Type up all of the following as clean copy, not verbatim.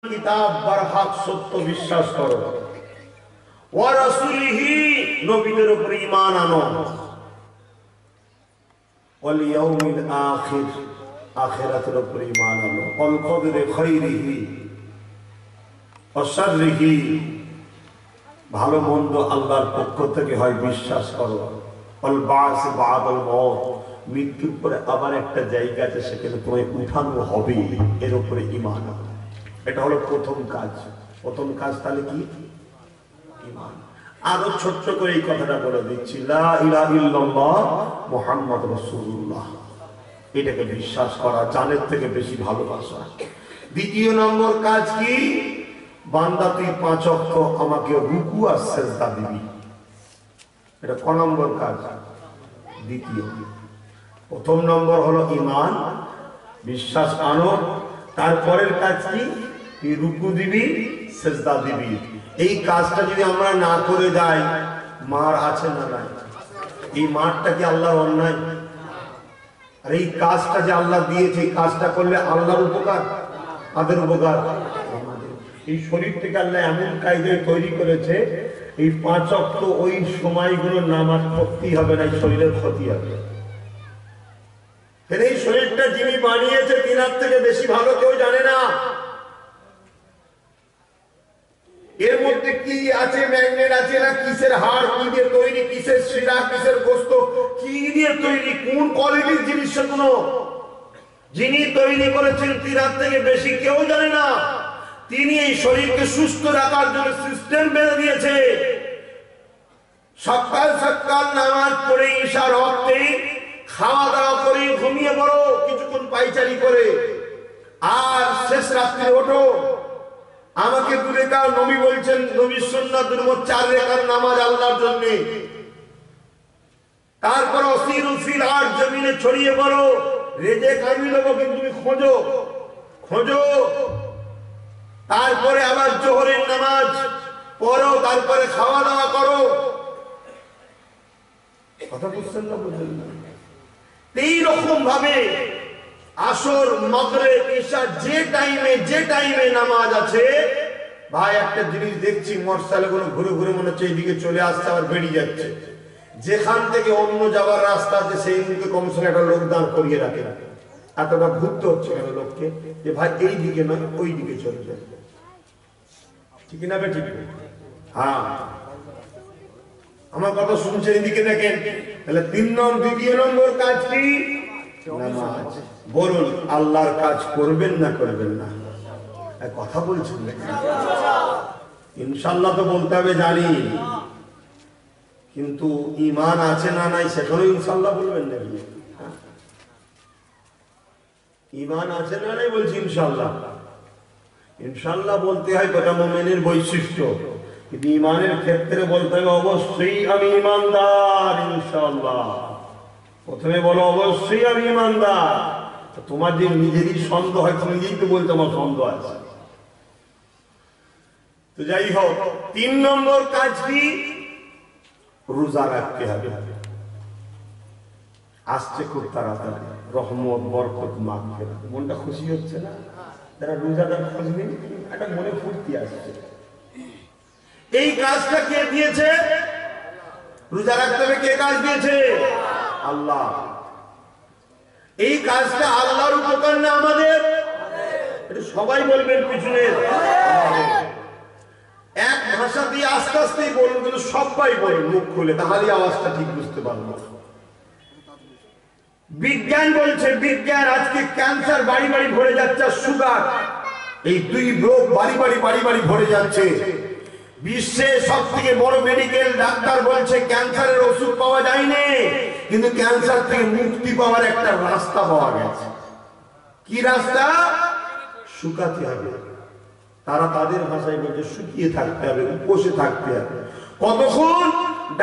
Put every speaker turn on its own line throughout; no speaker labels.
কিতাব বরহক সত্য বিশ্বাস করো, ওয়া রাসূলিহি নবীদের উপর ঈমান আনো, ওয়াল ইয়াউমিল আখির আখিরাতের উপর ঈমান আনো, ওয়াল কদরি খাইরিহি ওয়া শাররিহি ভালো মন্দ আল্লাহর পক্ষ থেকে হয় বিশ্বাস করো, ওয়াল বা'স বা'দাল মাউত মৃত্যুর পরে আবার একটা জায়গা আছে সেখানে তোমায় উঠানো হবে, এর উপরে ঈমান আনো। এটা হলো প্রথম কাজ। প্রথম কাজ তাহলে কি? ঈমান। আরো ছোট্ট করে এই কথাটা বলে দিচ্ছি, লা ইলাহা ইল্লাল্লাহ মুহাম্মাদুর রাসূলুল্লাহ, এটাকে বিশ্বাস করা, জানের থেকে বেশি ভালোবাসা। দ্বিতীয় নম্বর কাজ কি? বান্দা তুই 5 ওয়াক্ত আমাকে রুকু আর সিজদা দিবি। এটা ক নম্বর কাজ? দ্বিতীয়। প্রথম নম্বর হলো ঈমান, বিশ্বাস আনো। তারপরের কাজ কি? তুই রুকু দিবি, সিজদা দিবি। এই কাজটা যদি আমরা না করে যাই, মার আছে না নাই? এই মারটা কি আল্লাহর অন্যায়? আর এই কাজটা যে আল্লাহ দিয়েছে, এই কাজটা করলে আল্লাহর উপকার, তাদের উপকার। এই শরীর থেকে আল্লাহ এমন কায়দায় তৈরি করেছে, এই 5 ওয়াক্ত ওই সময়গুলো নামাজ পড়তেই হবে না, শরীরের ক্ষতি হবে। এই শরীরটা যিনি বানিয়েছে তিনার থেকে বেশি ভালো কেউ জানে না। এর মধ্যে কি আছে, ম্যাগনেট আছে না কিসের হাড়, কি দিয়ে তৈরি, কিসের শিরা, কিসের গোস্ত, কি দিয়ে তৈরি, কোন কোয়ালিটির জিনিস, সেগুলো যিনি তৈরি করেছেন তিনার থেকে বেশি কেউ জানে না। তিনি এই শরীরকে সুস্থ রাখার জন্য সিস্টেম বেঁধে দিয়েছে। সকাল সকাল নামাজ পড়ে ঈশার ওয়াক্তে খাওয়া দাওয়া করে ঘুমিয়ে পড়ো কিছুক্ষণ পাইচারি করে, আর শেষ রাত্রে ওঠো, আমাকে 2 রাকাত, নবী বলছেন নবীর সুন্নাতের মত 4 রাকাত নামাজ আল্লাহর জন্য। তারপর অসিরুল ফিল আরদ, জমিনে ছড়িয়ে পড়ো, রিজিক আমি দেব, কিন্তু তুমি খোঁজো। তারপরে আবার জোহরের নামাজ পড়ো, তারপরে খাওয়া দাওয়া করো। কথা বুঝছেন না? বুঝলেন না? এই রকম ভাবে আসর, মাগরিব, ঈশা যে টাইমে নামাজ আছে, ভাই একটা জিনিস দেখছি, মোটরসাইকেল গুলো ঘুরে ঘুরে মনে হচ্ছে এইদিকে চলে আসছে, আবার বেরিয়ে যাচ্ছে। যেখান থেকে অন্য যাওয়ার রাস্তা আছে সেই দিকে কমসে কম একটা লোক দাঁড় করিয়ে রাখে। এতটা ঘুরতে হচ্ছে কেন লোককে, যে ভাই এই দিকে নয় ওই দিকে চলে যায়। ঠিক না বে? ঠিক। হ্যাঁ, আমার কথা শুনছেন? এদিকে দেখেন। তাহলে দ্বিতীয় নম্বর কাজ কি? নামাজ। বলুন, আল্লাহর কাজ করবেন না করবেন না? কথা বলছেন ইনশাআল্লাহ তো বলতে হবে জানি, কিন্তু ঈমান আছে না নাই সেখানেও ইনশাআল্লাহ বলবেন না? ঈমান আছে না নাই বলছি ইনশাআল্লাহ। ইনশাআল্লাহ বলতে হয়, এটা মুমিনের বৈশিষ্ট্য। কিন্তু ঈমানের ক্ষেত্রে বলতে হবে অবশ্যই আমি ঈমানদার ইনশাআল্লাহ। প্রথমে বলো অবশ্যই আমি ঈমানদার। তোমার যে নিজেরই সন্দেহ হয়, তুমি নিজেই তো বলতে আমার সন্দেহ আছে। তো যাই হোক, 3 নম্বর কাজ কি? রোজা রাখতে হবে। আসছে খুব তাড়াতাড়ি রহমত, বরকত, মাগফিরাত। মনটা খুশি হচ্ছে না? যারা রোজাদার খোঁজ নেই, একটা মনে ফুর্তি আসছে। এই কাজটা কে দিয়েছে? রোজা রাখতে হবে কে কাজ দিয়েছে? আল্লাহ। এই কাজটা আল্লাহর উপকার না আমাদের? এটা সবাই বলবেন পিছনে। এক ভাষা দিয়ে আস্তে আস্তেই বলুন, কিন্তু সবাই বলুন মুখ খুলে, তাহলে আওয়াজটা ঠিক বুঝতে পারবো। বিজ্ঞান বলছে, বিজ্ঞান আজকে ক্যান্সার বাড়ি বাড়ি ভরে যাচ্ছে, সুগার, এই 2 রোগ বাড়ি বাড়ি ভরে যাচ্ছে। বিশ্বে সব থেকে বড় মেডিকেল ডাক্তার বলছে ক্যান্সারের ওষুধ পাওয়া যায়নি, কিন্তু ক্যান্সার থেকে মুক্তি পাওয়ার একটা রাস্তা পাওয়া গেছে। কি রাস্তা? শুকাতে হবে। তারা তাদের ভাষায় বলছে শুকিয়ে থাকতে হবে, উপোসে থাকতে হবে। কতক্ষণ?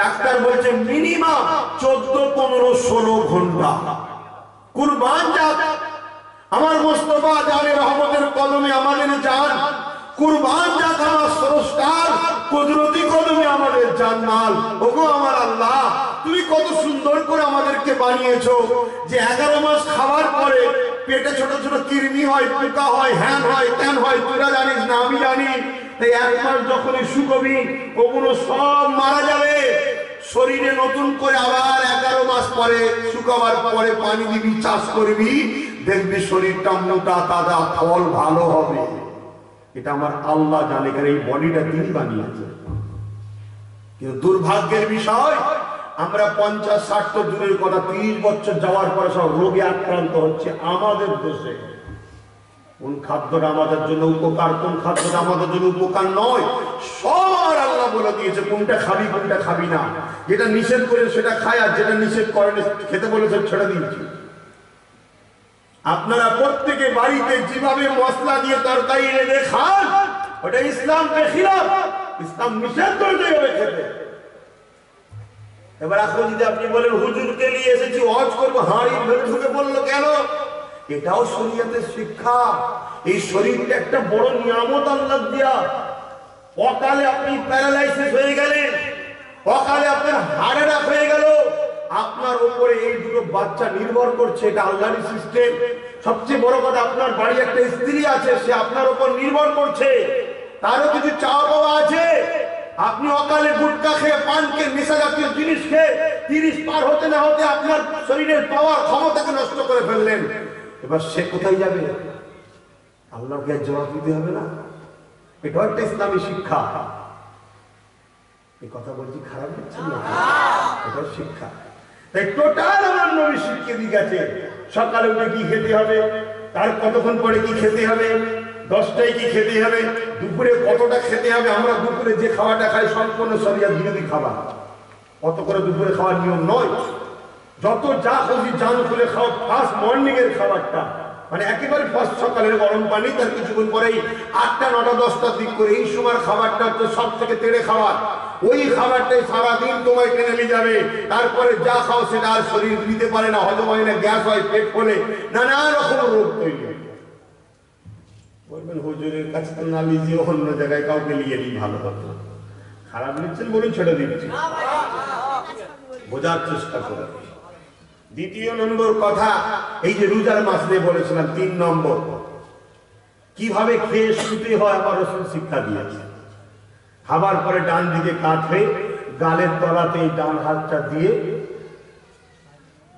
ডাক্তার বলছে মিনিমাম 14, 15, 16 ঘন্টা। কুরবান যাক আমার মুস্তাফা জানে রহমতের কদমে আমাদের জান, কুরবান যাক আমার স্রষ্টার কুদরতি কদমে আমাদের জান্নাত। ওগো আমার আল্লাহ, তুমি কত সুন্দর করে আমাদেরকে বানিয়েছো যে 11 মাস খাওয়ার পরে পেটে ছোট ছোট কৃমি হয়, পোকা হয়, হ্যান হয়, ত্যান হয়, তোরা জানিস না, আমি জানি। তাই 1 মাস যখনই শুকবি ওগুলো সব মারা যাবে। শরীরে নতুন করে আবার 11 মাস পরে শুকাবার পরে পানি দিবি, চাষ করবি, দেখবি শরীরটা মোটা তাজা, ফল ভালো হবে। এটা আমার আল্লাহ জানে, কারণ এই বডিটা তিনি বানিয়েছে। কিন্তু দুর্ভাগ্যের বিষয়, আমরা 50-60 তো দূরের কথা, 30 বছর যাওয়ার পরে সব রোগে আক্রান্ত হচ্ছে আমাদের দেশে। কোন খাদ্যটা আমাদের জন্য উপকার, কোন খাদ্যটা আমাদের জন্য উপকার নয়, সবার আল্লাহ বলে দিয়েছে কোনটা খাবি কোনটা খাবি না। যেটা নিষেধ করে সেটা খায়, আর যেটা নিষেধ করে খেতে বলেছে ছেড়ে দিয়েছে। আপনারা প্রত্যেকে বাড়িতে যেভাবে মশলা দিয়ে তরকারি রেঁধে খান, ওটা ইসলামকে খিলাফ। ইসলাম নিষেধ করেছে এইভাবে খেতে। এবার এখন যদি আপনি বলেন হুজুরকে নিয়ে এসেছি হজ করবো, হাঁড়ি ঢুকে বললো কেন? এটাও শরীয়তের শিক্ষা। এই শরীরটা একটা বড় নিয়ামত আল্লাহ দিয়া। অকালে আপনি প্যারালাইসিস হয়ে গেলেন, অকালে আপনার হার্ট অ্যাটাক হয়ে গেল, আপনার উপরে এই দুটো বাচ্চা নির্ভর করছে, এটা আল্লাহর সিস্টেম। সবচেয়ে বড় কথা, আপনার বাড়ি একটা স্ত্রী আছে, সে আপনার উপর নির্ভর করছে, তারও কিছু চাওয়া পাওয়া আছে। আপনি অকালে গুটকা খেয়ে, পান খেয়ে, নেশা জাতীয় জিনিস খেয়ে 30 পার হতে না হতে আপনার শরীরের পাওয়ার ক্ষমতাকে নষ্ট করে ফেললেন। এবার সে কোথায় যাবে? আল্লাহকে জবাব দিতে হবে না? এটা একটা ইসলামী শিক্ষা। এই কথা বলছি খারাপ হচ্ছে না, এটা শিক্ষা। তাই টোটাল আমার নবী শিখিয়ে দিয়ে গেছে, সকালে উঠে কি খেতে হবে, তার কতক্ষণ পরে কি খেতে হবে, 10টায় কি খেতে হবে, দুপুরে কতটা খেতে হবে। আমরা দুপুরে যে খাওয়াটা খাই সম্পূর্ণ শরীয়ত বিরোধী খাবার। অত করে দুপুরে খাওয়ার নিয়ম নয়। যত যা খুশি জান খুলে খাও, ফার্স্ট মর্নিং এর খাবারটা, মানে একেবারে ফার্স্ট সকালের গরম পানি, তার কিছুক্ষণ পরেই 8টা 9টা 10টার দিক করে এই সময় খাবারটা হচ্ছে সব থেকে তেড়ে খাবার। ওই খাবারটাই সারাদিন তোমায় টেনে নিয়ে যাবে। তারপরে যা খাও সেটা আর শরীর নিতে পারে না, হজম হয় না, গ্যাস হয়, পেট ফোলে, নানা রকম রোগ তৈরি হয়। বলবেন হুজুরের কাছে তো না লিজিয়ে অন্য জায়গায় কাউকে নিয়ে নিই, ভালো হতো। খারাপ নিচ্ছেন বলুন, ছেড়ে দিচ্ছি, বোঝার চেষ্টা করে। দ্বিতীয় নম্বর কথা, এই যে রোজার মাস নিয়ে বলেছিলাম, 3 নম্বর কিভাবে খেয়ে শুতে হয় আমার রাসূল শিক্ষা দিয়েছে। খাবার পরে ডান দিকে কাত হয়ে গালের তলাতে এই ডান হাতটা দিয়ে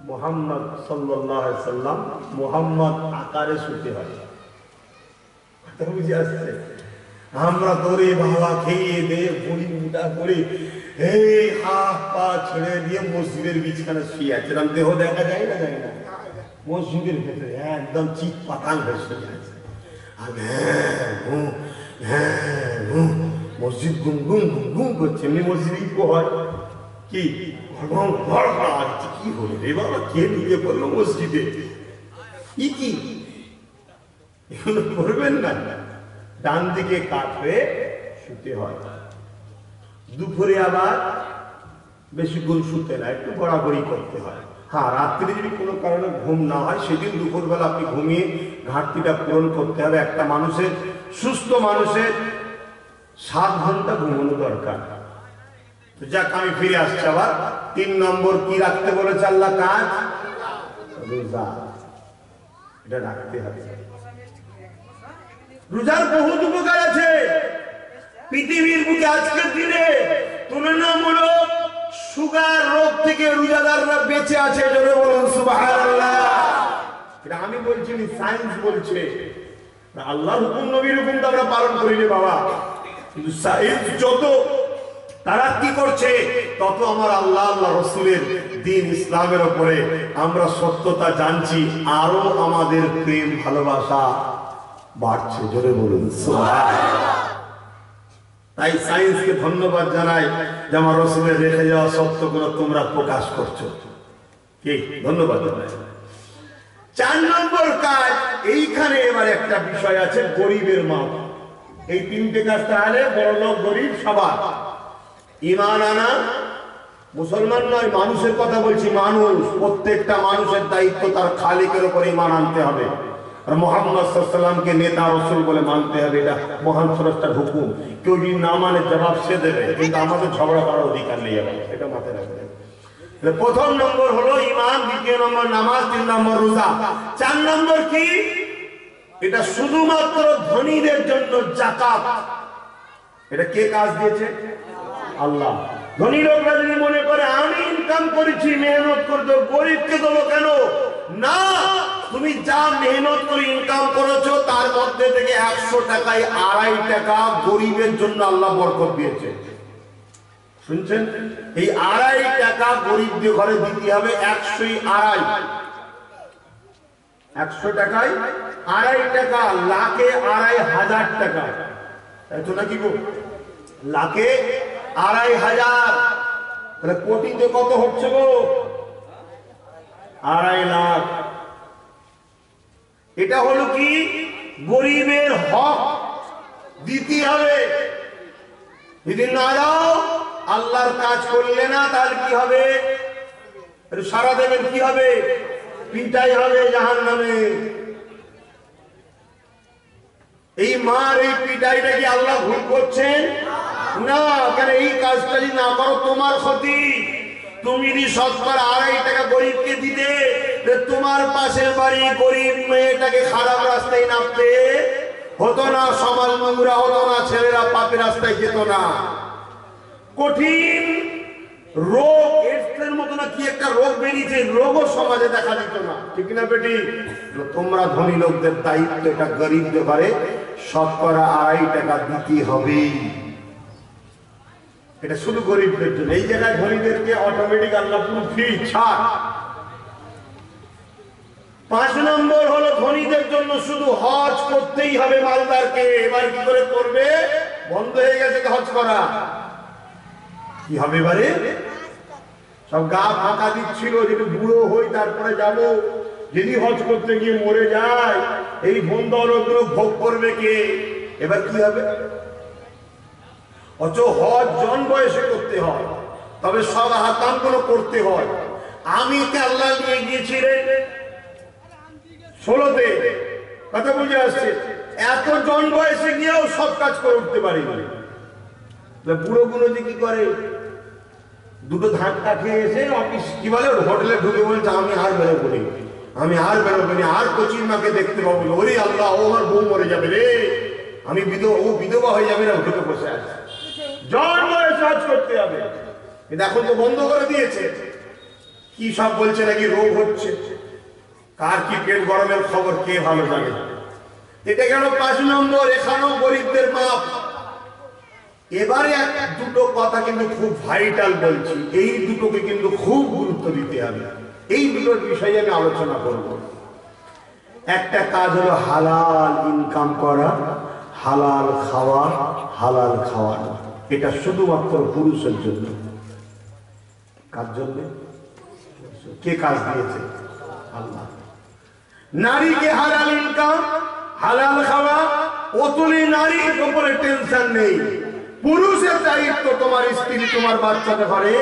মুহাম্মদ সাল্লাল্লাহু আলাইহি সাল্লাম মুহাম্মদ আকারে শুতে হয়। বুঝে আসছে? আমরা দৌড়ে বাবা খেয়ে দিয়ে বুড়ি মুটা করে এই হাত পা ছেড়ে দিয়ে মসজিদের বিছানা শুয়ে আছে, দেহ দেখা যায় না, যায় না, মসজিদের ভেতরে একদম চিৎ পাতাল হয়ে শুয়ে আছে। আর মসজিদ গুম গুম গুম গুম করছে। এমনি মসজিদ ইকো হয় কি, কি হলো রে বাবা, কে ঢুকে পড়লো মসজিদে, কি এগুলো করবেন না। ডান দিকে কাত হয়ে শুতে হয়। দুপুরে আবার বেশিক্ষণ শুতে না, একটু গড়াগড়ি করতে হয়। হ্যাঁ, রাত্রে যদি কোনো কারণে ঘুম না হয়, সেদিন দুপুরবেলা আপনি ঘুমিয়ে ঘাটতিটা পূরণ করতে হবে। একটা মানুষের, সুস্থ মানুষের 7 ঘন্টা ঘুমানো দরকার। যাক, আমি ফিরে আসছি আবার। 3 নম্বর কি রাখতে বলেছে আল্লাহ? কাজ, রোজা, এটা রাখতে হবে। রোজার বহুত উপকার আছে। পৃথিবীর বুকে আজকের দিনে তুলনামূলক সুগার রোগ থেকে রোজাদাররা বেঁচে আছে। জোরে বলুন সুবহানাল্লাহ। এটা আমি বলছি না, সায়েন্স বলছে। আল্লাহর হুকুম, নবীর হুকুম তো আমরা পালন করি রে বাবা, কিন্তু সায়েন্স যত তারাক্কি করছে তত আমার আল্লাহ রাসূলের দ্বীন ইসলামের উপরে আমরা সত্যতা জানছি, আরো আমাদের প্রেম ভালোবাসা বাড়ছে। জোরে বলুন সুবহানাল্লাহ। তাই সায়েন্সকে ধন্যবাদ জানাই যে আমার রাসূলের রেখে যাওয়া সত্যগুলো তোমরা প্রকাশ করছো, কি ধন্যবাদ জানাই। 4 নম্বর কাজ, এইখানে এবার একটা বিষয় আছে, গরিবের মাপ। এই 3টে কাজ তাহলে বড় লোক গরিব সবার। ঈমান আনা, মুসলমান নয়, মানুষের কথা বলছি, মানুষ, প্রত্যেকটা মানুষের দায়িত্ব তার খালিকের উপর ঈমান আনতে হবে। আর মুহাম্মদ সাল্লাল্লাহু আলাইহি ওয়াসাল্লামকে নেতা রাসূল বলে মানতে হবে, এটা মহান স্রষ্টার হুকুম। কেউ যদি না মানে জবাব সে দেবে, কিন্তু আমাদের ঝগড়া করার অধিকার নেই, এটা মাথায় রাখবেন। প্রথম নম্বর হলো ঈমান, দ্বিতীয় নম্বর নামাজ, 3 নম্বর রোজা, 4 নম্বর কি? এটা শুধুমাত্র ধনীদের জন্য যাকাত। এটা কে কাজ দিয়েছে? আল্লাহ। ধনী লোকরা যদি মনে করে আমি ইনকাম করেছি, মেহনত করতে, গরিবকে দেবো কেন? না, তুমি যা মেহনত করে ইনকাম করেছো তার মধ্যে থেকে 100 টাকায় 2.5 টাকা গরিবের জন্য আল্লাহ বরকত দিয়েছে। শুনছেন? এই 2.5 টাকা গরিবদের ঘরে দিতে হবে। 100 টাকায় 2.5 টাকা, লাখে 2.5 টাকা, তাই তো নাকি গো? লাখে 2.5 তাহলে কোটিতে কত হচ্ছে গো? 2.5 লাখ। এটা হলো কি? গরিবের হক দিতে হবে। যদি না দাও, আল্লাহর কাজ করলে না, তাহলে কি হবে? সারা দেবেন, কি হবে? পিটাই হবে জাহান্নামে। এই মার এই পিটাইটা কি আল্লাহ ভুল করছেন? না, কেন? এই কাজটা যদি না করো তোমার ক্ষতি। তুমি যদি শতকরা 2.5 টাকা গরিবকে দিতে, তোমার পাশের বাড়ি গরিব মেয়েটাকে খারাপ রাস্তায় নামতে হতো না, সমাজ নোংরা হতো না, ছেলেরা পাপের রাস্তায় যেত না। কঠিন রোগ, এডসের মতো না কি একটা রোগ বেরিয়েছে, রোগও সমাজে দেখা দিত না, ঠিক না বেটি? তোমরা ধনী লোকদের দায়িত্ব এটা গরিবদের ঘরে শতকরা 2.5 টাকা দিতে হবে। এটা শুধু গরিবদের জন্য। এই জায়গায় ধনীদেরকে অটোমেটিক আল্লাহ পুরো ফ্রি ছাড়। 5 নম্বর হলো ধনীদের জন্য শুধু হজ করতেই হবে মালদারকে। এবার কি করে করবে? বন্ধ হয়ে গেছে হজ করা। কি হবে এবারে? সব গা ফাঁকা দিচ্ছিল, যদি বুড়ো হই তারপরে যাব, যদি হজ করতে গিয়ে মরে যায় এই বন্ধগুলো ভোগ করবে কে? এবার কি হবে? অথচ হজ জন বয়সে করতে হয়, তবে সব হাকাম গুলো করতে হয়। আমি কে আল্লাহ নিয়ে গিয়েছিলেন 16তে, কথা বুঝে আসছে? এত জন বয়সে গিয়েও সব কাজ করে উঠতে পারি। বুড়ো গুলো যে কি করে, দুটো ধাক্কা খেয়ে এসে অফিস কি বলে হোটেলে ঢুকে বলছে আমি আর বেরোবো নি, আমি আর বেরোবো নি, আর কচির মাকে দেখতে পাবো না। ওরে আল্লাহ, ও আমার বউ মরে যাবে রে, আমি বিধবা হয়ে যাবে না, ওখানে বসে আছে। জন বয়সে কাজ করতে হবে। এখন তো বন্ধ করে দিয়েছে। কি সব বলছে নাকি রোগ হচ্ছে, কার কি পেট গরমের খবর কে ভালো জানে। এটা গেল 5 নম্বর। এখানেও গরিবদের মাপ। এবারে দুটো কথা কিন্তু খুব ভাইটাল বলছি, এই দুটোকে কিন্তু খুব গুরুত্ব দিতে হবে। এই দুটোর বিষয়ে আমি আলোচনা করব। একটা কাজ হলো হালাল ইনকাম করা, হালাল খাওয়া, হালাল খাওয়ানো। এটা শুধুমাত্র পুরুষের জন্য। কার জন্য? কে কাজ দিয়েছে? আল্লাহ। নারীকে হালাল ইনকাম, হালাল খাওয়া, ওতলে নারীর উপরে টেনশন নেই। পুরুষের দায়িত্ব তোমার স্ত্রী, তোমার বাচ্চাকে ঘরে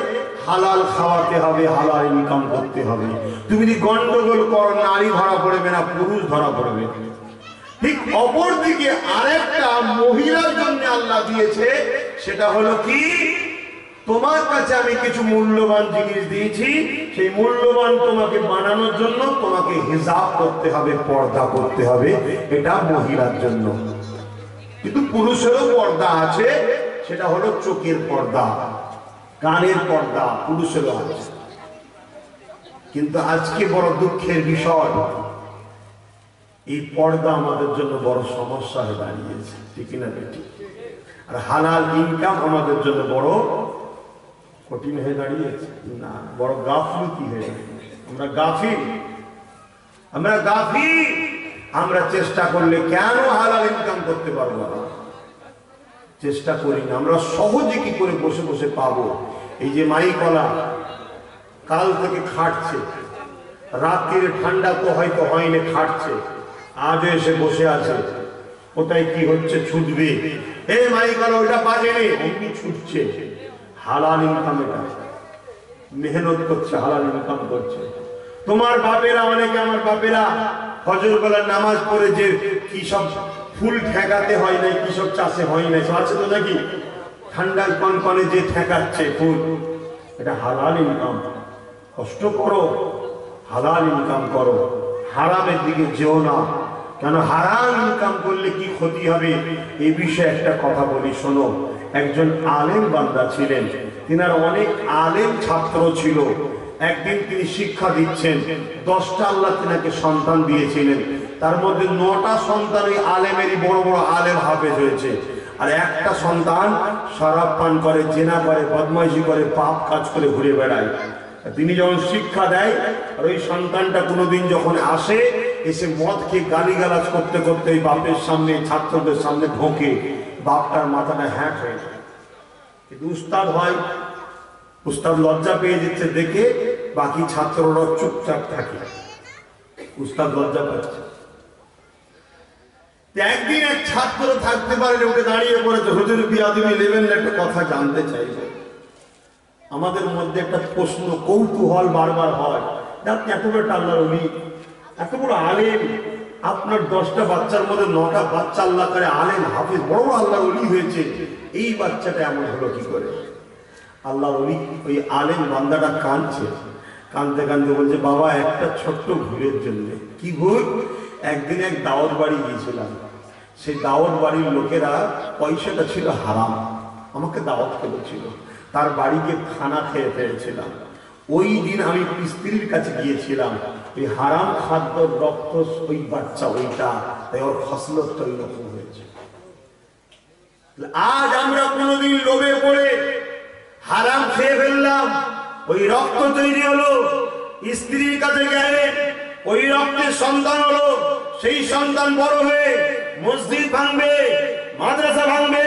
হালাল খাওয়াতে হবে, হালাল ইনকাম করতে হবে। তুমি যদি গন্ডগোল করো, নারী ধরা পড়বে না, পুরুষ ধরা পড়বে। ঠিক অপর দিকে আরেকটা মহিলার জন্য আল্লাহ দিয়েছে, সেটা হলো কি? তোমার কাছে আমি কিছু মূল্যবান জিনিস দিয়েছি, সেই মূল্যবান তোমাকে বানানোর জন্য তোমাকে হিজাব করতে হবে, পর্দা করতে হবে। এটা মহিলার জন্য। কিন্তু পুরুষেরও পর্দা আছে, সেটা হলো চোখের পর্দা, কানের পর্দা, পুরুষেরও আছে। কিন্তু আজকে বড় দুঃখের বিষয়, এই পর্দা আমাদের জন্য বড় সমস্যা হয়ে দাঁড়িয়েছে, ঠিক না বেটি? আর হালাল ইনকাম আমাদের জন্য বড় কঠিন হয়ে দাঁড়িয়েছে। না, বড় গাফিলতি হয়ে দাঁড়িয়েছে। আমরা গাফিল। আমরা চেষ্টা করলে কেন হালাল ইনকাম করতে পারবো না? চেষ্টা করি না। আমরা সহজে কি করে বসে বসে পাবো? এই যে মাইকলা কাল থেকে খাটছে, রাত্রিরে ঠান্ডা তো হয়তো হয়নি, খাটছে, আজও এসে বসে আছে। কোথায় কি হচ্ছে ছুটবে, এই মাইকলা ওইটা বাজেনি, অমনি ছুটছে। হালাল ইনকাম, এটা মেহনত করছে, হালাল ইনকাম করছে। তোমার বাপেরা, অনেকে আমার বাপেরা ফজর বেলার নামাজ পড়ে যে কি সব ফুল ঠেকাতে হয় নাই, কি সব চাষে হয় নাই, আছে তো নাকি? ঠান্ডার কনকনে যে ঠেকাচ্ছে ফুল, এটা হালাল ইনকাম। কষ্ট করো, হালাল ইনকাম করো, হারামের দিকে যেও না। কেন হারাম ইনকাম করলে কি ক্ষতি হবে এই বিষয়ে একটা কথা বলি শোনো। একজন আলেম বান্দা ছিলেন, তিনার অনেক আলেম ছাত্র ছিল। একদিন তিনি শিক্ষা দিচ্ছেন, 10টা আল্লাহ তিনাকে সন্তান দিয়েছিলেন, তার মধ্যে 9টা সন্তান ওই আলেমেরই বড় বড় আলেম হাফেজ হয়েছে, আর একটা সন্তান শরাব পান করে, জেনা করে, বদমাইশি করে, পাপ কাজ করে ঘুরে বেড়ায়। তিনি যখন শিক্ষা দেয়, আর ওই সন্তানটা কোনোদিন যখন আসে, এসে মদ খেয়ে গালিগালাজ করতে করতে ওই বাপের সামনে, ছাত্রদের সামনে ঢোকে, বাপটার মাথাটা হ্যাট হয়ে যায়। কিন্তু উস্তাদ হয়, উস্তাদ লজ্জা পেয়ে যাচ্ছে দেখে বাকি ছাত্ররা চুপচাপ থাকে, উস্তাদ লজ্জা পাচ্ছে। একদিন এক ছাত্র থাকতে পারে, ওকে দাঁড়িয়ে পড়েছে, হুজুর বিয়াদবি নেবেন না, একটা কথা জানতে চাইছে। আমাদের মধ্যে একটা প্রশ্ন, কৌতূহল বারবার হয়, আপনি এত বড় আল্লাহর ওলি, এত বড় আলেম, আপনার 10টা বাচ্চার মধ্যে 9টা বাচ্চা আল্লাহ করে আলেম হাফেজ বড় বড় আল্লাহর ওলি হয়েছে, এই বাচ্চাটা এমন হলো কি করে? আল্লাহর ওলি ওই আলেম বান্দাটা কাঁদছে, কাঁদতে কাঁদতে বলছে, বাবা একটা ছোট্ট ভুলের জন্য। কি ভুল? একদিন এক দাওয়াত বাড়ি গিয়েছিলাম, সেই দাওয়াত বাড়ির লোকেরা পয়সাটা ছিল হারাম, আমাকে দাওয়াত করেছিল, তার বাড়ি গিয়ে খানা খেয়ে ফেলেছিলাম। ওই দিন আমি স্ত্রীর কাছে গিয়েছিলাম, ওই হারাম খাদ্য রক্ত ওই বাচ্চা ওইটা, তাই ওর ফসলতটা ওই রকম হয়েছে। আজ আমরা কোনোদিন লোভে পড়ে হারাম খেয়ে ফেললাম, ওই রক্ত তৈরি হলো, স্ত্রীর কাছে গেলে ওই রক্তের সন্তান হলো, সেই সন্তান বড় হয়ে মসজিদ ভাঙবে, মাদ্রাসা ভাঙবে,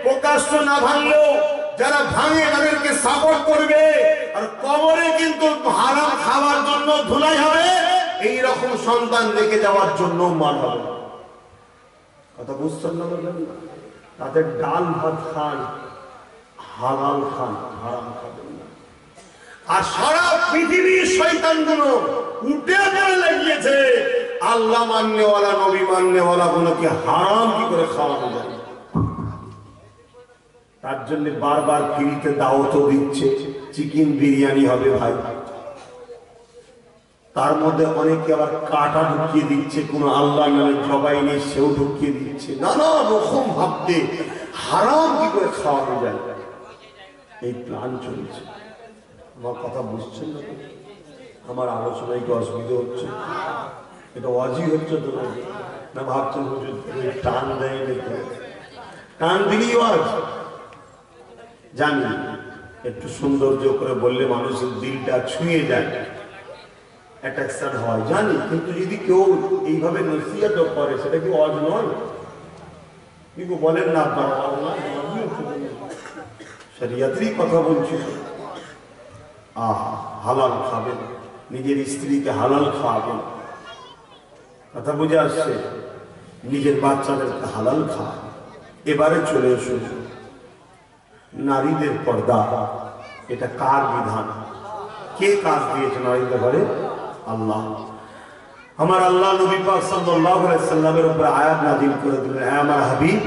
প্রকাশ্য না ভাঙলেও যারা ভাঙে তাদেরকে সাপোর্ট করবে, আর কবরে কিন্তু হারাম খাওয়ার জন্য ধুলাই হবে, এই রকম সন্তান রেখে যাওয়ার জন্য মার হবে। কথা বুঝছেন না? তাদের ডাল ভাত খান, হালাল খান, হারাম খাবেন না। আর সারা পৃথিবীর শয়তানগুলো উঠে পড়ে লাগিয়েছে, আল্লাহ মাননেওয়ালা, নবী মাননেওয়ালা গুলোকে হারাম কি করে খাওয়ানো যায়, তার জন্য বারবার ফ্রিতে দাওয়াত দিচ্ছে, চিকেন বিরিয়ানি হবে ভাই, তার মধ্যে অনেকে আবার কাটা ঢুকিয়ে দিচ্ছে, কোন আল্লাহ নামে জবাই নেই সেও ঢুকিয়ে দিচ্ছে, নানা রকম ভাবতে হারাম কি করে খাওয়ানো যায়, এই প্ল্যান চলছে। আমার কথা বুঝছেন না? আমার আলোচনায় কি অসুবিধা হচ্ছে? এটা অজি হচ্ছে তো না? ভাবছেন হুজুর টান দেয় নাকি? টান দিলেই আজ জানি, একটু সৌন্দর্য করে বললে মানুষের দিলটা ছুঁয়ে যায়, অ্যাট্রাকশন হয় জানি, কিন্তু যদি কেউ এইভাবে নসিহত করে সেটা কি অজ নয়? কিন্তু বলেন না আপনারা, শরিয়তেরই কথা বলছি। হালাল খাবেন, নিজের স্ত্রীকে হালাল খাওয়াবেন, কথা বুঝে আসছে, নিজের বাচ্চাদেরকে হালাল খাওয়া। এবারে চলে এসো, নারীদের পর্দা, এটা কার বিধান, কে কাজ দিয়েছে নারীদের ঘরে? আল্লাহ। আমার আল্লাহ নবী পাক সাল্লাল্লাহু আলাইহি সাল্লামের উপর আয়াত নাযিল করে দিলেন, হে আমার হাবিব,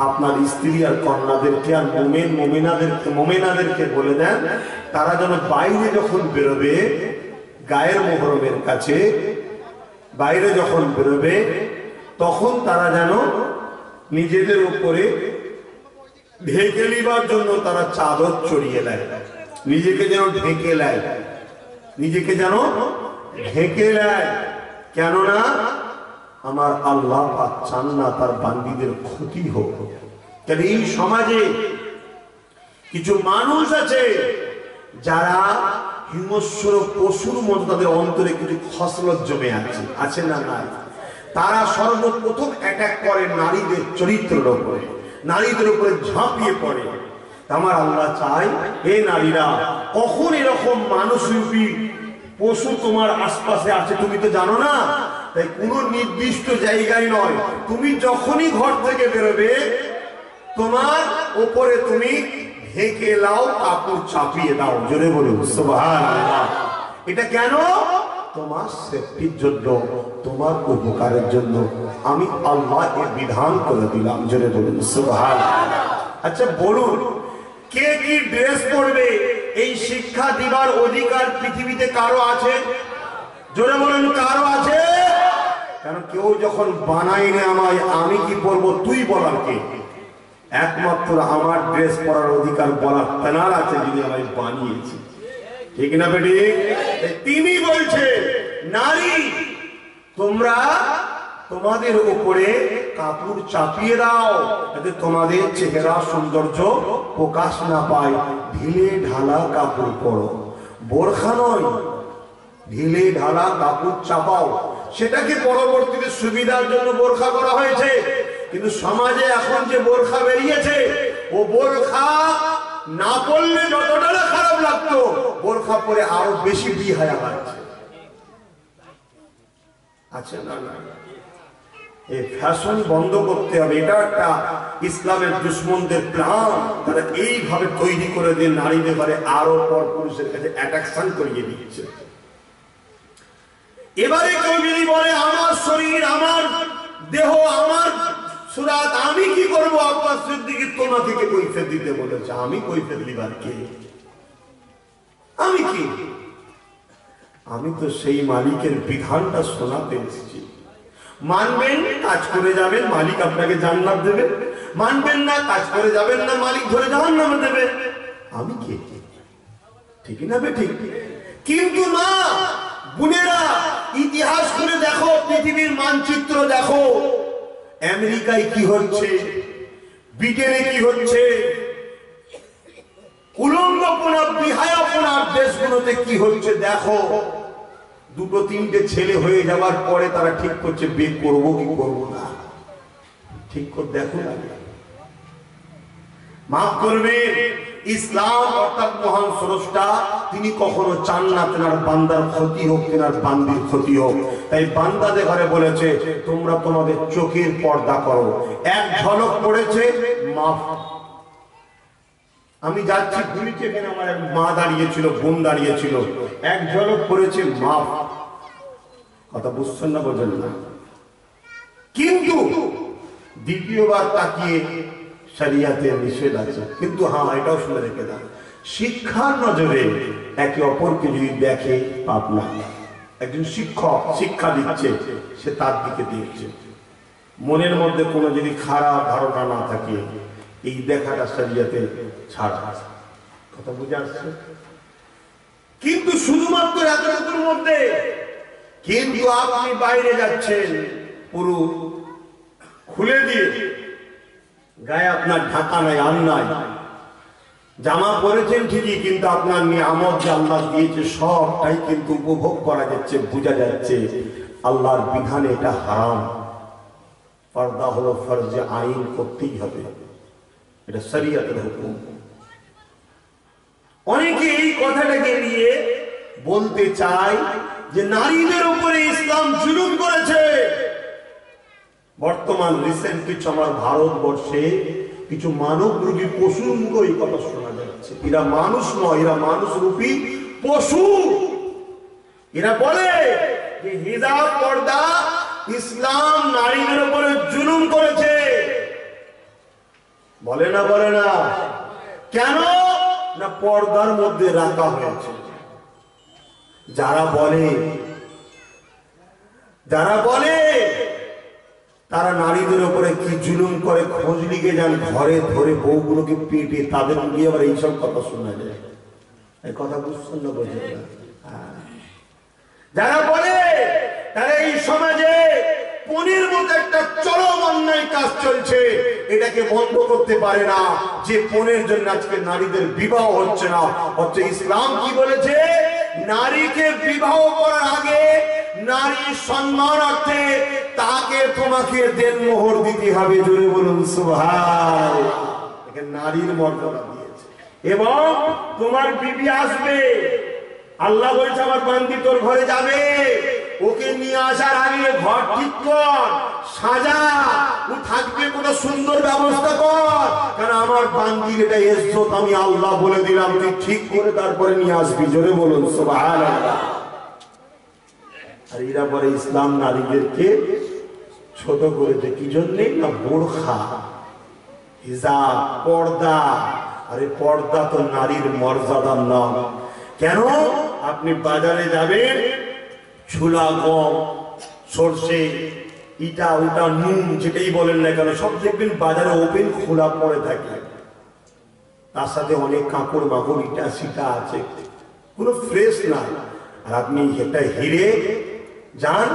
আপনার স্ত্রী আর কন্যাদেরকে আর মুমিনাদেরকে বলে দেন, তারা যেন বাইরে যখন বেরোবে, গায়ের মোহরমের কাছে বাইরে যখন বেরোবে, তখন তারা যেন নিজেদের উপরে ঢেকে নিবার জন্য তারা চাদর চড়িয়ে নেয়, নিজেকে যেন ঢেকে নেয়, নিজেকে যেন ঢেকে নেয়। কেননা আমার আল্লাহ পাক চান না তার বান্দীদের ক্ষতি হোক। কেন এই সমাজে কিছু মানুষ আছে যারা হিংস্র পশুর মতো, তাদের অন্তরে কিছু খসলত জমে আছে না নাই? তারা সর্বপ্রথম অ্যাটাক করে নারীদের চরিত্রের উপরে, নারীদের উপরে ঝাঁপিয়ে পড়ে। আমার আল্লাহ চাই, এ নারীরা, কখন এরকম মানুষরূপী পশু তোমার আশপাশে আছে তুমি তো জানো না, তাই কোনো নির্দিষ্ট জায়গায় নয়, তুমি যখনই ঘর থেকে বেরোবে তোমার উপরে তুমি ঢেকে লাও, কাপড় চাপিয়ে দাও, জোরে বলুন সুবহানাল্লাহ। এটা কেন? তোমার সেফটির জন্য, তোমার উপকারের জন্য আমি আল্লাহ এর বিধান করে দিলাম, জোরে বলুন সুবহানাল্লাহ। আচ্ছা বলুন, কে কি ড্রেস পরবে এই শিক্ষা দিবার অধিকার পৃথিবীতে কারো আছে? জোরে বলেন, কারো আছে? কারণ কেউ যখন বানাইনি আমায়, আমি কি বলবো তুই বলার কে? একমাত্র আমার ড্রেস পরার অধিকার বলার তেনার আছে যিনি আমায় বানিয়েছে। ঠিক না বেটি? তিনি বলছে নারী তোমরা তোমাদের উপরে কাপড় চাপিয়ে দাও যাতে তোমাদের চেহারা সৌন্দর্য প্রকাশ না পায়। ঢিলে ঢালা কাপড় পরো, বোরখা নয়, ঢিলে ঢালা কাপড় চাপাও। সেটাকে পরবর্তীতে সুবিধার জন্য বোরখা করা হয়েছে, কিন্তু সমাজে এখন যে বোরখা বেরিয়েছে, ও বোরখা না পড়লে যতটা না খারাপ লাগতো, বোরখা পরে আরো বেশি বিহায়া লাগছে। আচ্ছা, না না, এই ফ্যাশন বন্ধ করতে হবে। এটা একটা ইসলামের দুশ্মনদের প্ল্যান। তারা এইভাবে তৈরি করে দিয়ে নারীদের ঘরে আরো পর পুরুষের কাছে অ্যাট্রাকশন করিয়ে দিচ্ছে। এবারে কেউ যদি বলে আমার শরীর, আমার দেহ, আমার সুরাত, আমি কি করবো? আব্বাস সিদ্দিকী তোমাকে কে কৈফিয়ত দিতে বলেছে? আমি কৈফিয়ত দিবার কে? আমি কি? আমি তো সেই মালিকের বিধানটা শোনাতে এসেছি। মানবেন, কাজ করে যাবেন, মালিক আপনাকে জান্নাত দেবে। মানবেন না, কাজ করে যাবেন না, মালিক ধরে জাহান্নামে দেবে। আমি কে? ঠিক না বেঠিক? কিন্তু মা বোনেরা, ইতিহাস করে দেখো, পৃথিবীর মানচিত্র দেখো, আমেরিকায় কি হচ্ছে, ব্রিটেনে কি হচ্ছে, উলঙ্গপনা বিহায়াপনার দেশগুলোতে কি হচ্ছে দেখো। দুটো তিনটে ছেলে হয়ে যাওয়ার পরে তারা ঠিক করছে বিয়ে করবো কি করবো না। ঠিক করে দেখো না। মাফ করবে, ইসলাম অর্থাৎ মহান স্রষ্টা তিনি কখনো চান না তেনার বান্দার ক্ষতি হোক, তেনার বান্দির ক্ষতি হোক। তাই বান্দাদের ঘরে বলেছে তোমরা তোমাদের চোখের পর্দা করো। এক ঝলক পড়েছে, মাফ। আমি যাচ্ছি পুরীতে, এখানে আমার এক মা দাঁড়িয়েছিল, বোন দাঁড়িয়েছিল, এক ঝলক পড়েছে, মাফ। কথা বুঝছেন না, বোঝেন না? কিন্তু দ্বিতীয়বার তাকিয়ে শরিয়াতে নিষেধ আছে। কিন্তু হ্যাঁ, এটাও শুনে রেখে দাও, শিক্ষার নজরে একে অপরকে যদি দেখে পাপ না। একজন শিক্ষক শিক্ষা দিচ্ছে, সে তার দিকে দেখছে, মনের মধ্যে কোনো যদি খারাপ ধারণা না থাকে, এই দেখাটা শরিয়াতে ছাড়া। কথা বুঝে আসছে? কিন্তু শুধুমাত্র এতটুকুর মধ্যে, কিন্তু আপনি বাইরে যাচ্ছেন পুরো খুলে দিয়ে, গায়ে আপনার ঢাকা নাই, আন নাই, জামা পরেছেন ঠিকই, কিন্তু আপনার নিয়ামত যে আল্লাহ দিয়েছে সবটাই কিন্তু উপভোগ করা যাচ্ছে, বোঝা যাচ্ছে আল্লাহর বিধানে এটা হারাম। পর্দা হলো ফরজে আইন, করতেই হবে, এটা শরিয়তের হুকুম। অনেকে এই কথাটাকে নিয়ে বলতে চায় যে নারীদের উপরে ইসলাম জুলুম করেছে। বর্তমান রিসেন্ট কিছু আমার ভারতবর্ষে কিছু মানব রূপী পশু এই কথা শোনা যাচ্ছে। এরা মানুষ নয়, এরা মানুষ রূপী পশু। এরা বলে যে হিজাব পর্দা ইসলাম নারীদের উপরে জুলুম করেছে। বলে না? বলে না? কেন না পর্দার মধ্যে রাখা হয়েছে। যারা বলে তারা নারীদের উপরে কি জুলুম করে, খোঁজ লিখে যান, ঘরে ধরে বউগুলোকে পেটে তাদের গিয়ে আবার এইসব কথা শোনা যায়। এই কথা বুঝছেন না? বোঝেন না? যারা বলে তারা এই সমাজে পনির মতো একটা চরম অন্যায় কাজ চলছে, এটাকে বন্ধ করতে পারে না। যে পনের জন্য আজকে নারীদের বিবাহ হচ্ছে না, হচ্ছে ইসলাম কি বলেছে? নারীকে বিবাহ করার আগে নারী সম্মানার্থে তাকে তোমাকে দেনমোহর দিতে হবে। জোরে বলুন সুবহানাল্লাহ। নারীর মর্যাদা দিয়েছে। এবং তোমার বিবি আসবে, আল্লাহ বলছে আমার বান্দি তোর ঘরে যাবে, ওকে নিয়ে আসার আগে ঘর ঠিক কর, সাজা, ও থাকবে কোনো সুন্দর ব্যবস্থা কর, কারণ আমার বান্দির এটা ইজ্জত, আমি আল্লাহ বলে দিলাম, তুই ঠিক করে তারপরে নিয়ে আসবি। জোরে বলুন সুবহানাল্লাহ। আর এরা পরে ইসলাম নারীদেরকে ছোট করেছে কি জন্যে? না বোরখা, হিজাব, পর্দা। আরে পর্দা তো নারীর মর্যাদার নাম। কেন? আপনি বাজারে যাবেন, ছোলা, গম, সর্ষে, ইটা ওটা, নুন, যেটাই বলেন না কেন, সব দেখবেন বাজারে ওপেন খোলা পড়ে থাকে। তার সাথে অনেক কাপড় মাকড় ইটা সিটা আছে, কোনো ফ্রেশ না। আর আপনি একটা হিরে যান,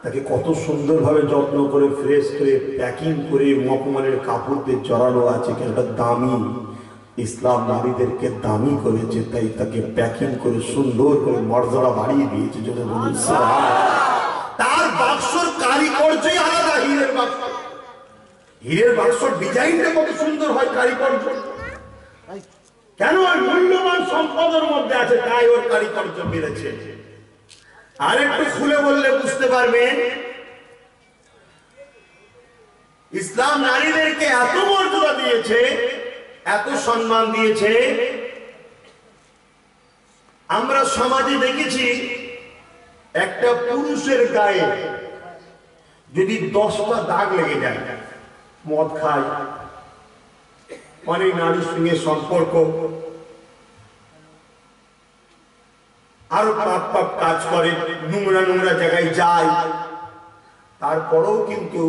তাকে কত সুন্দরভাবে যত্ন করে ফ্রেশ করে প্যাকিং করে মকমলের কাপড় দিয়ে জড়ানো আছে, কেনটা দামি। ইসলাম নারীদেরকে দামি করেছে, তাই তাকে প্যাকিং করে সুন্দর করে মর্যাদা বাড়িয়ে দিয়েছে। যদি বলুন তার বাক্সর কারিগরই আলাদা। হীরের বাক্স, হীরের বাক্সর ডিজাইনটা কত সুন্দর হয়, কারিগর্য কেন? ওই মূল্যবান সম্পদের মধ্যে আছে, তাই ওর কারিগর্য বেড়েছে। আর একটু খুলে বললে বুঝতে পারবেন, ইসলাম নারীদেরকে এত মর্যাদা দিয়েছে, এত সম্মান দিয়েছে। আমরা সমাজে দেখেছি, একটা পুরুষের গায়ে যদি 10টা দাগ লেগে যায়, মদ খায়, অনেক নারীর সঙ্গে সম্পর্ক, আরো পাপ পাপ কাজ করে, নোংরা নোংরা জায়গায় যায়, তারপরেও কিন্তু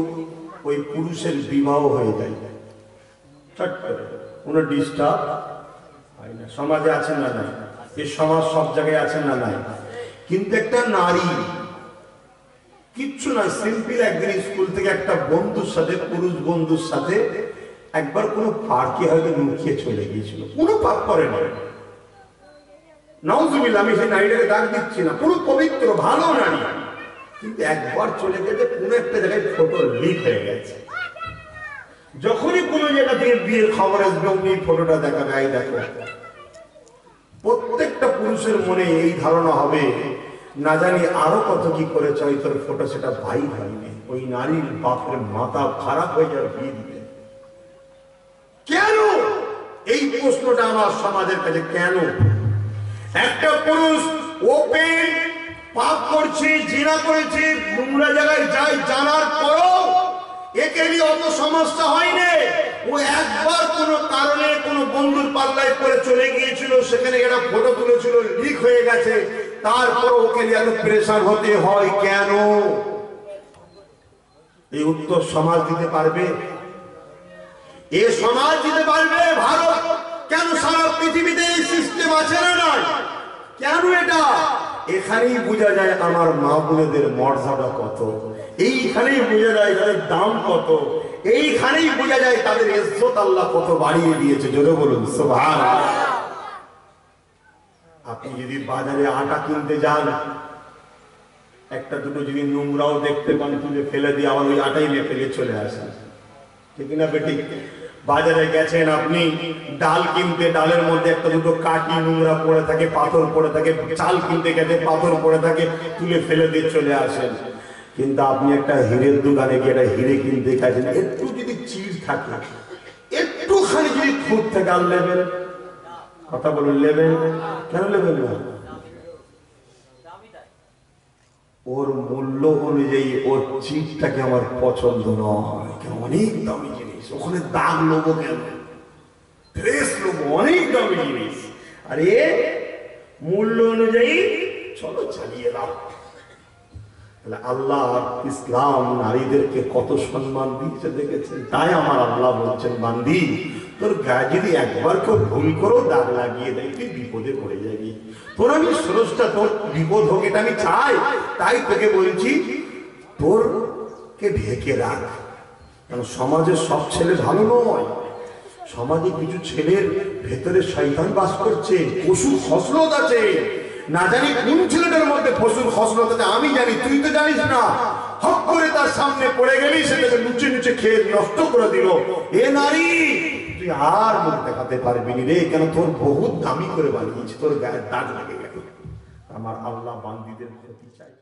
ওই পুরুষের বিবাহ হয়ে যায়, কোনো ডিস্টার্ব হয় না। সমাজে আছেন না নাই? এই সমাজ সব জায়গায় আছেন না নাই? কিন্তু একটা নারী কিচ্ছু না, সিম্পল একদিন স্কুল থেকে একটা বন্ধুর সাথে, পুরুষ বন্ধুর সাথে একবার কোনো পার্কে হয়তো লুকিয়ে চলে গিয়েছিল, কোনো পাপ করে না। নাউজুবিল্লাহ, আমি সেই নারীটাকে দাগ দিচ্ছি না, পুরো পবিত্র ভালো নারী, কিন্তু একবার চলে গেছে কোনো একটা জায়গায় ফটো লিক হয়ে গেছে। যখনই কোনো জায়গা থেকে বিয়ের খবর আসবে উনি ফটোটা দেখাবে, এই দেখো। প্রত্যেকটা পুরুষের মনে এই ধারণা হবে, না জানি আরো কত কি করেছে, ওই তোর ফটো সেটা ভাই হয়নি। ওই নারীর বাপের মাথা খারাপ হয়ে যাবে বিয়ে দিতে। কেন? এই প্রশ্নটা আমার সমাজের কাছে কেন? একটা পুরুষ ওপেন পাপ করছে, জিনা করেছে, নোংরা জায়গায় যায়, জানার পরও একে নিয়ে অত সমস্যা হয়নি। ও একবার কোনো কারণে কোনো বন্ধুর পাল্লায় পরে চলে গিয়েছিল, সেখানে একটা ফটো তুলেছিল, লিক হয়ে গেছে, তারপর ওকে নিয়ে এত প্রেশার হতে হয় কেন? এই উত্তর সমাজ দিতে পারবে? এ সমাজ দিতে পারবে? ভারত কেন? সারা পৃথিবীতে এই সিস্টেম আছে না নাই? কেন এটা? এখানেই বোঝা যায় আমার মা বোনেদের মর্যাদা কত, এইখানেই বোঝা যায় তাদের দাম কত, এইখানেই বোঝা যায় তাদের ইজ্জত আল্লাহ কত বাড়িয়ে দিয়েছে। জোরে বলুন সুবহানাল্লাহ। আপনি যদি বাজারে আটা কিনতে যান, একটা দুটো যদি নোংরাও দেখতে পান, তুলে ফেলে দিয়ে আবার ওই আটাই নিয়ে ফেলে চলে আসেন, ঠিক না বেটি? বাজারে গেছেন আপনি ডাল কিনতে, ডালের মধ্যে একটা দুটো কাটি নোংরা পড়ে থাকে, পাথর পড়ে থাকে, চাল কিনতে গেছে পাথর পড়ে থাকে, তুলে ফেলে দিয়ে চলে আসেন। কিন্তু আপনি একটা হীরের দোকানে গিয়ে একটা হিরে কিনতে গেছেন, একটু যদি চিড় থাকে, একটুখানি যদি খুঁত থেকে আর নেবেন, কথা বলুন, নেবেন কেন? নেবেন না। ওর মূল্য অনুযায়ী ওর চিটটাকে আমার পছন্দ নয়, অনেক দামি জিনিস, ওখানে দাগ লোবো কেন? ফ্রেশ লোবো, অনেক দামি জিনিস। আরে মূল্য অনুযায়ী চলো চালিয়ে দাও। আল্লাহ ইসলাম নারীদেরকে কত সম্মান দিচ্ছে দেখেছেন। তাই আমার আল্লাহ বলছেন, বান্দি তোর গায়ে যদি একবার কেউ ভুল করো দাগ লাগিয়ে দেয়, তুই বিপদে পড়ে যাবি। তোর আমি স্রষ্টা, তোর বিপদ হোক এটা আমি চাই, তাই তোকে বলছি তোর কে ঢেকে রাখ। কারণ সমাজের সব ছেলে ভালো নয়, সমাজে কিছু ছেলের ভেতরে শয়তান বাস করছে, পশুর খসলত আছে। না জানি কোন ছেলেটার মধ্যে পশুর খসলত আছে, আমি জানি, তুই তো জানিস না। হক করে তার সামনে পড়ে গেলি, সেটাকে লুচে লুচে খেয়ে নষ্ট করে দিল। এ নারী, তুই আর মুখ দেখাতে পারবি না রে, কেন তোর বহুত দামি করে বানিয়েছি, তোর গায়ে দাগ লেগে গেল। আমার আল্লাহ বান্দীদের ক্ষতি চাই।